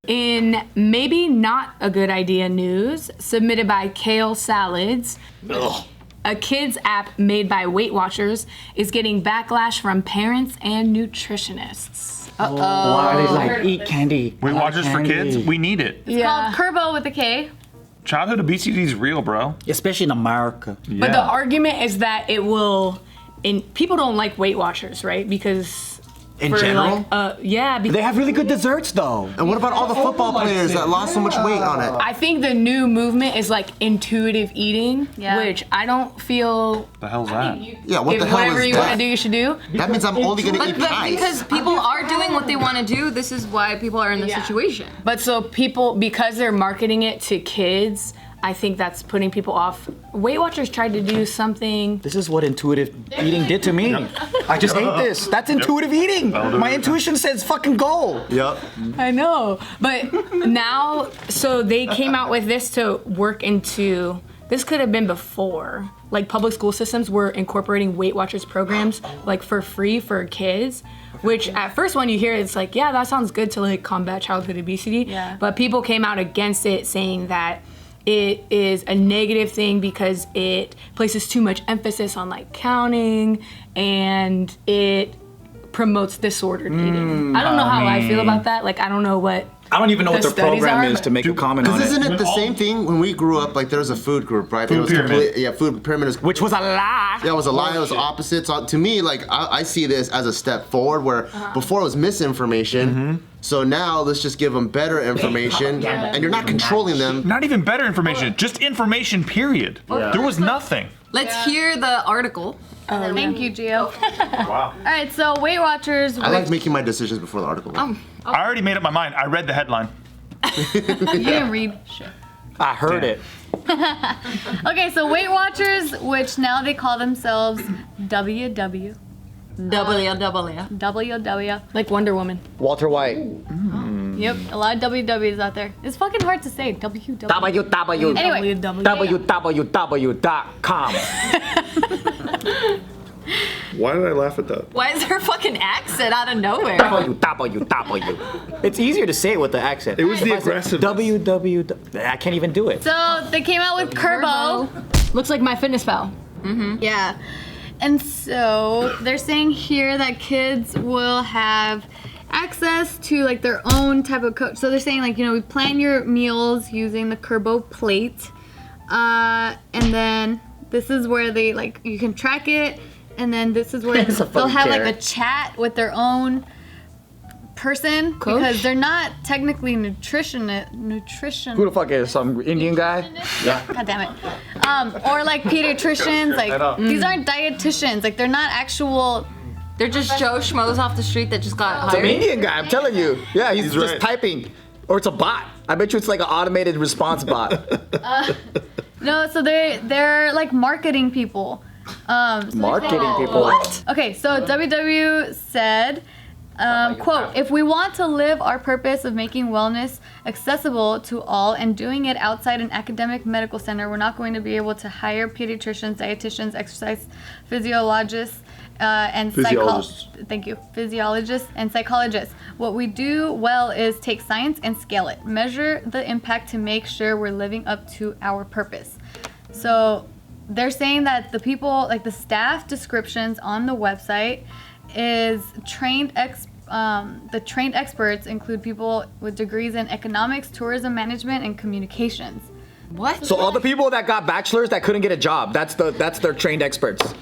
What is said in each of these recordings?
In maybe not a good idea news, submitted by Kale Salads, a kids app made by Weight Watchers is getting backlash from parents and nutritionists. Why are they like, eat candy? Weight Watchers for kids? We need it. It's called Kerbo with a K. Childhood obesity is real, bro. Especially in America. Yeah. But the argument is that it will, people don't like Weight Watchers, right? Because in general? Yeah. They have really good desserts though. And what about all the football players that lost so much weight on it? I think the new movement is like intuitive eating, Yeah. which I don't feel. The hell's that? Yeah, what the hell Whatever is you that? want to do, you should do. That means I'm only gonna eat But pies. because people are doing what they want to do, this is why people are in this situation. But so people, because they're marketing it to kids, I think that's putting people off. Weight Watchers tried to do something. This is what intuitive eating did to me. I just ate this. That's intuitive eating. My intuition says fucking go. Yep. I know, but now, so they came out with this to work into, this could have been before. Like public school systems were incorporating Weight Watchers programs like for free for kids, which at first when you hear it, it's like, yeah, that sounds good to like combat childhood obesity. Yeah. But people came out against it saying that it is a negative thing because it places too much emphasis on like counting and it promotes disordered eating. I don't know how I feel about that. Like, I don't know what. I don't even know what The their studies program are, is but- to make a comment on Because it. isn't it the same thing when we grew up? Like there was a food group, right? Food it was pyramid. food pyramid is. Which was a lie. Yeah, it was a lie. It was opposite. So to me, like I see this as a step forward. Where before it was misinformation. So now let's just give them better information, and you're not controlling them. Not even better information, just information, period. There was nothing. Let's hear the article. Thank you, Gio. Wow. All right, so Weight Watchers. I like making my decisions before the article. I already made up my mind. I read the headline. You didn't read shit. I heard it. Okay, so Weight Watchers, which now they call themselves WW. WW. Like Wonder Woman. Walter White. Yep, a lot of WWs out there. It's fucking hard to say. WW. www. Anyway, www.com. Why did I laugh at that? Why is there a fucking accent out of nowhere? www. It's easier to say it with the accent. It was the If I said aggressiveness. www. I can't even do it. so they came out with Kerbo. Looks like MyFitnessPal. Yeah. And so they're saying here that kids will have access to like their own type of coach. So they're saying like, we plan your meals using the Kerbo plate. And then this is where they like, you can track it. And then this is where It's a they'll fucking have like carrot. a chat with their own person Coach? because they're not technically nutrition. Who the fuck is some Indian guy? God damn it. Or like pediatricians, like these aren't dietitians, like they're not actual. They're just Joe Schmoes off the street that just got It's an hired. Indian guy, I'm telling you. Yeah, he's just right. typing. Or it's a bot. I bet you it's like an automated response bot. No, so they're like marketing people. Marketing people. What? Okay, so WW said, quote, if we want to live our purpose of making wellness accessible to all and doing it outside an academic medical center, we're not going to be able to hire pediatricians, dietitians, exercise physiologists, and Physiologists. physiologists and psychologists. What we do well is take science and scale it, measure the impact to make sure we're living up to our purpose. So they're saying that the people, like the staff descriptions on the website is the trained experts include people with degrees in economics, tourism management, and communications. What? So all the people that got bachelors that couldn't get a job, that's their trained experts.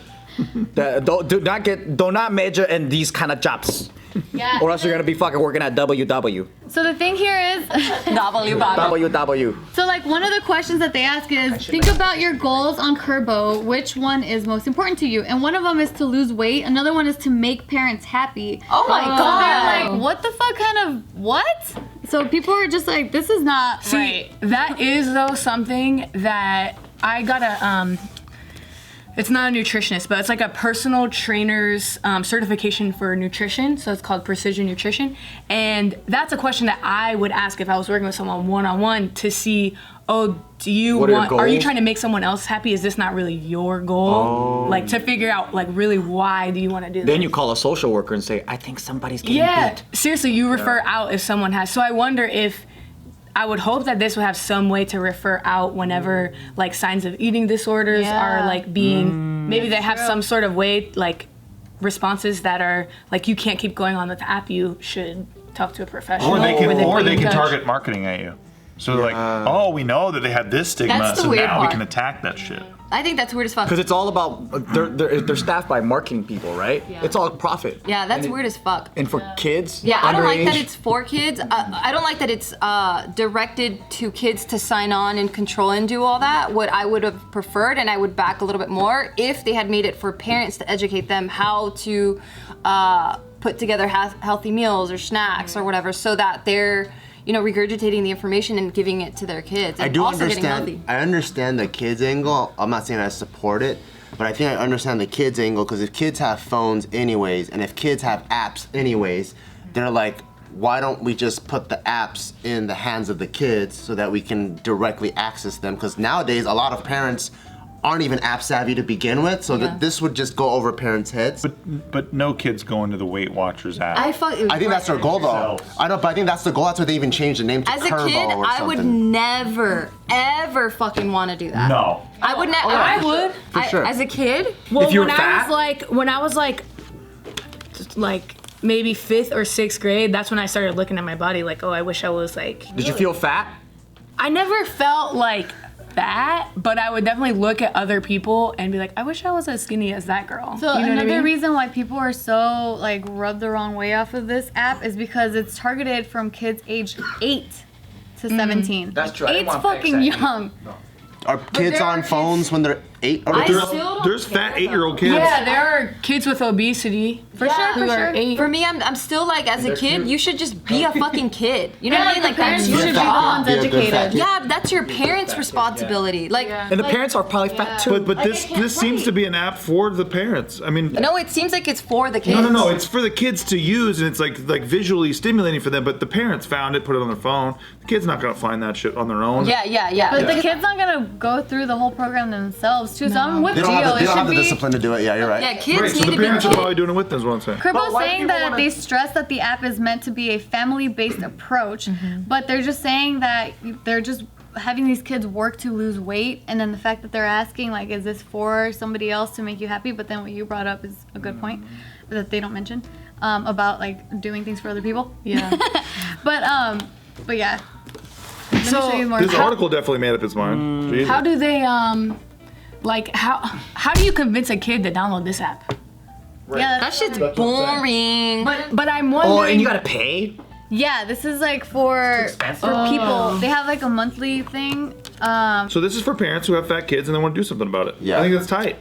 Do not major in these kind of jobs. Yeah. Or else you're gonna be fucking working at WW. So the thing here is, WW. so like one of the questions that they ask is, think about your goals on Kerbo. Which one is most important to you? And one of them is to lose weight. Another one is to make parents happy. Oh my So God. they're like, what the fuck kind of, what? So people are just like, this is not See, right. that is though something that I gotta it's not a nutritionist, but it's like a personal trainer's certification for nutrition. So it's called Precision Nutrition. And that's a question that I would ask if I was working with someone one-on-one to see, oh, do you What are your want, are you goals? trying to make someone else happy? Is this not really your goal? Like to figure out like really why do you want to do this? Then you call a social worker and say, I think somebody's getting Yeah, beat. seriously, you refer out if someone has. So I wonder if I would hope that this would have some way to refer out whenever like signs of eating disorders are like being, maybe they have some sort of way, like responses that are like, you can't keep going on with the app, you should talk to a professional. Or they can touch. target marketing at you. So like, oh, we know that they had this stigma, That's the so weird now we part. can attack that shit. I think that's weird as fuck. Because it's all about they're staffed by marketing people, right? Yeah. It's all profit. Yeah, that's weird as fuck. And for kids, Yeah, I don't like that underage, it's for kids. I don't like that it's directed to kids to sign on and control and do all that. What I would have preferred, and I would back a little bit more, if they had made it for parents to educate them how to put together healthy meals or snacks or whatever, so that they're regurgitating the information and giving it to their kids. And I do also getting healthy. understand. I understand the kids' angle. I'm not saying I support it, but I think I understand the kids' angle because if kids have phones anyways, and if kids have apps anyways, they're like, why don't we just put the apps in the hands of the kids so that we can directly access them? Because nowadays a lot of parents aren't even app savvy to begin with, so that this would just go over parents' heads. But no kids go into the Weight Watchers app. I think that's their goal though. I know, but I think that's the goal. That's why they even changed the name to As a Curvo kid, or I would something. never, ever fucking want to do that. No. I would never. I would. For sure. As a kid, Well, If you were when fat? I was like maybe 5th or 6th grade, that's when I started looking at my body like, oh, I wish I was like. Did you feel fat? I never felt like fat, but I would definitely look at other people and be like, I wish I was as skinny as that girl. So you know another what I mean? reason why people are so like rubbed the wrong way off of this app is because it's targeted from kids aged 8 to 17. That's true. I didn't 8's wanna fix fucking that. young. Are kids there on are phones when they're 8? Or I there's- still don't There's care fat 8-year-old though. kids. Yeah, there are kids with obesity. For sure, who for are sure. 8. For me, I'm still like, as a kid, you should just be a fucking kid. You know what I mean? Like parents that's should your be the ones Be a good fat educated. kid. Yeah, that's your parents' responsibility. Like, And the parents are probably fat too. But this seems to be an app for the parents. I mean, no, it seems like it's for the kids. no. It's for the kids to use, and it's like visually stimulating for them. But the parents found it, put it on their phone. The kid's not gonna find that shit on their own. Yeah. But the kid's not gonna go through the whole program themselves too. So I'm with They don't Gio. have, the, they It don't have should the be. discipline to do it. Yeah, you're right. Yeah, kids Right, so need the to be parents are kids. probably doing it with them, is what I'm saying. Cribbo's saying that they stress that the app is meant to be a family-based approach, but they're just saying that they're just having these kids work to lose weight, and then the fact that they're asking like, is this for somebody else to make you happy? But then what you brought up is a good point that they don't mention about like doing things for other people. Yeah. But yeah. Let me show you more. This article definitely made up its mind. Jesus. How do they like how do you convince a kid to download this app? Yeah, That shit's boring. But I'm wondering. Oh, and you gotta pay? yeah, this is like for people. They have like a monthly thing. So this is for parents who have fat kids and they want to do something about it. Yeah. I think that's tight.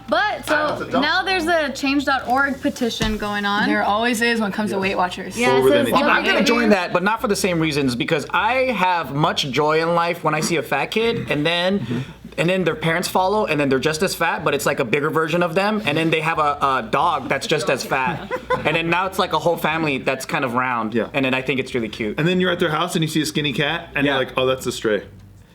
But so now there's a change.org petition going on. There always is when it comes to Weight Watchers. Yeah, it Over says the- I'm double gonna join behavior. that, but not for the same reasons. Because I have much joy in life when I see a fat kid, and then their parents follow, and then they're just as fat, but it's like a bigger version of them, and then they have a dog that's just as fat, and then now it's like a whole family that's kind of round. Yeah. And then I think it's really cute. And then you're at their house and you see a skinny cat and Yeah. you're like, oh, that's a stray.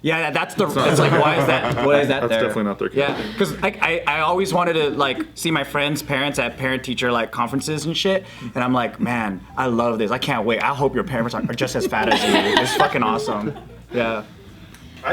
Yeah, that's the. It's like, why is that? What is that? That's there? definitely not their kid. Yeah, because I always wanted to like see my friends' parents at parent-teacher like conferences and shit, and I'm like, man, I love this. I can't wait. I hope your parents are just as fat as you. It's fucking awesome. Yeah.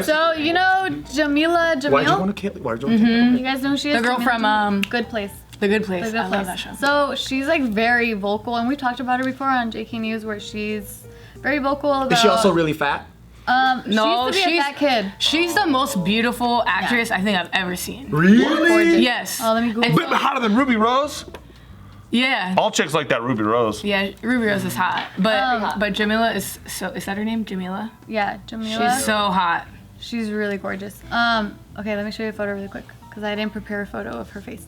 So you know Jamila Jamil? Why'd you want to kill? Why'd you want to kill? You guys know who she is? The girl Jamila from Jamil? Good Place. The Good Place. The Good I Place. love that show. So she's like very vocal, and we talked about her before on JK News, where she's very vocal about. Is she also really fat? No, she used to be a fat kid. She's the most beautiful actress I think I've ever seen. Really? Yes. Oh, let me Google. But hotter than Ruby Rose? Yeah. All chicks like that Ruby Rose. Yeah, Ruby Rose is hot. But Jamila is so, is that her name? Jamila? Yeah, Jamila. She's so hot. She's really gorgeous. Okay, let me show you a photo really quick because I didn't prepare a photo of her face.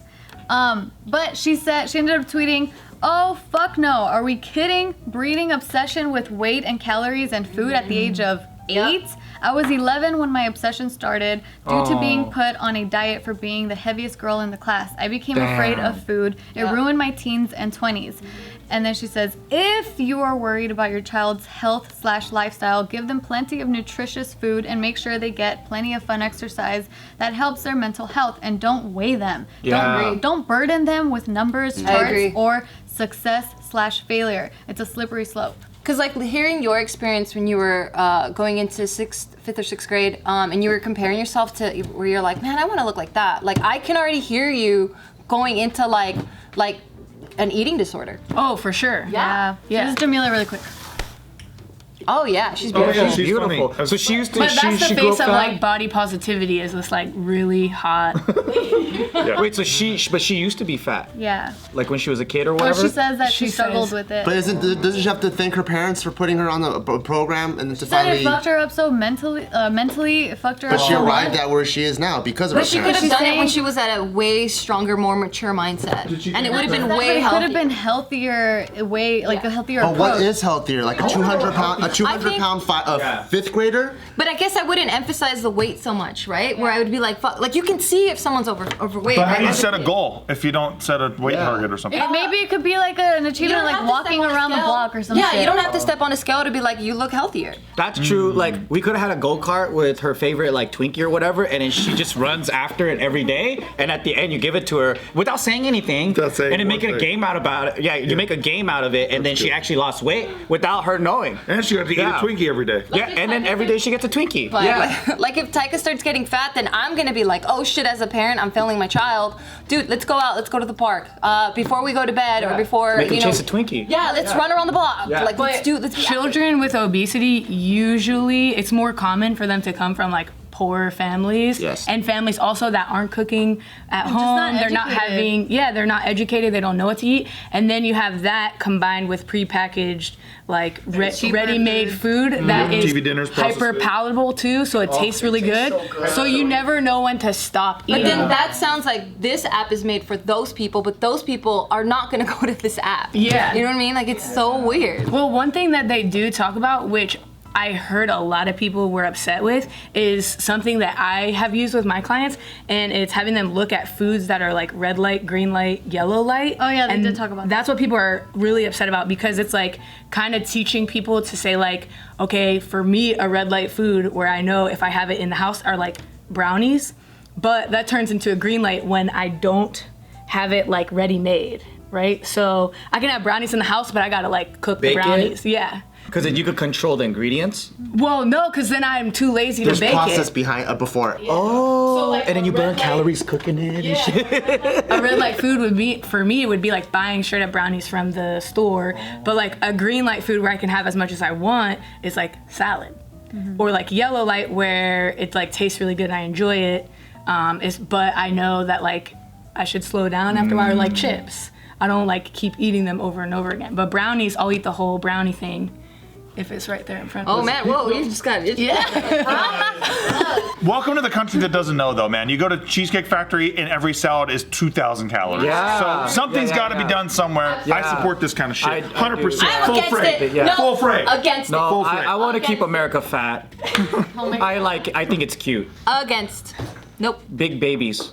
But she said she ended up tweeting, "Oh fuck no! Are we kidding? Breeding obsession with weight and calories and food at the age of 8? I was 11 when my obsession started due to being put on a diet for being the heaviest girl in the class. I became afraid of food. It ruined my teens and 20s." And then she says, if you are worried about your child's health/lifestyle, give them plenty of nutritious food and make sure they get plenty of fun exercise that helps their mental health, and don't weigh them. Yeah. Don't burden them with numbers, I agree. charts, or success/failure. It's a slippery slope. Because like hearing your experience when you were going into 5th or 6th grade, and you were comparing yourself to where you're like, man, I want to look like that. Like I can already hear you going into like an eating disorder. Oh, for sure. Yeah. Yeah. Just Jamila really quick. Oh yeah, she's beautiful. yeah, she's Beautiful. funny. So she used to. But that's she the grew face up of fat? like body positivity is this like really hot. Wait, so she used to be fat, Yeah. like when she was a kid or Well, whatever. she says that she She struggled says- with it. But doesn't she have to thank her parents for putting her on the program and to Said it finally? fucked her up so mentally it fucked her But up she so arrived much. at where she is now because of But her she could parents. have done it saying- when she was at a way stronger, more mature mindset, and it would have been But way it could have healthier. been healthier, a healthier But what approach. is healthier? Like a 200 pound, fifth grader? But I guess I wouldn't emphasize the weight so much, right? Where I would be like, fuck, like you can see if someone's overweight. But how do you right? set a goal if you don't set a weight target or something? Maybe it could be like an You achievement, don't like have to walking step on a around the scale. block or something. Yeah, you don't have to step on a scale to be like, you look healthier. That's true. Like we could have had a go-kart with her favorite like Twinkie or whatever, and then she just runs after it every day. And at the end, you give it to her without saying anything, Without saying and then one make a thing. game out about it. Yeah, you make a game out of it, and then she actually lost weight without her knowing. And she had to eat Yeah. a Twinkie every day. Yeah, and then every day she gets a Twinkie. But Yeah. like if Taika starts getting fat, then I'm gonna be like, oh shit, as a parent, I'm failing my child. Dude, let's go out, let's go to the park. Before we go to bed or before Make her you know. chase a Twinkie. Yeah, let's run around the block. Yeah. Like let's be active. Children with obesity, usually it's more common for them to come from like poor families Yes. and families also that aren't cooking at home. not They're not educated. they're not educated. They don't know what to eat. And then you have that combined with prepackaged like cheaper ready-made food that is TV dinners, processed hyper food. palatable too. So it tastes really good. So you never know when to stop But eating. then that sounds like this app is made for those people, but those people are not gonna go to this app. Yeah. You know what I mean? Like it's so weird. Well, one thing that they do talk about, which I heard a lot of people were upset with, is something that I have used with my clients, and it's having them look at foods that are like red light, green light, yellow light. Oh, yeah, they and did talk about that. That's what people are really upset about because it's like kind of teaching people to say like, okay, for me, a red light food where I know if I have it in the house are like brownies, but that turns into a green light when I don't have it like ready made, right? So I can have brownies in the house, but I gotta like cook Bake the it? brownies. Yeah. Because then you could control the ingredients. Well, no, because then I'm too lazy There's to bake process it. behind before. Oh, So, like, and then you a burn red light- calories cooking it and shit. A red light food would be, for me, it would be like buying straight up brownies from the store. But like a green light food where I can have as much as I want is like salad. Or like yellow light where it like tastes really good and I enjoy it. But I know that like I should slow down after a while, or like chips. I don't like keep eating them over and over again. But brownies, I'll eat the whole brownie thing if it's right there in front of Oh us. man, whoa, you just got it. Yeah. Welcome to the country that doesn't know, though, man. You go to Cheesecake Factory and every salad is 2,000 calories. Yeah. So something's Yeah, got to be yeah. done somewhere. Yeah. I support this kind of shit. I 100%. I'm Full against freight. it. Yeah. No, Full freight. against No, Full I freight. want to keep America fat. I think it's cute. it. Against. Nope. Big babies.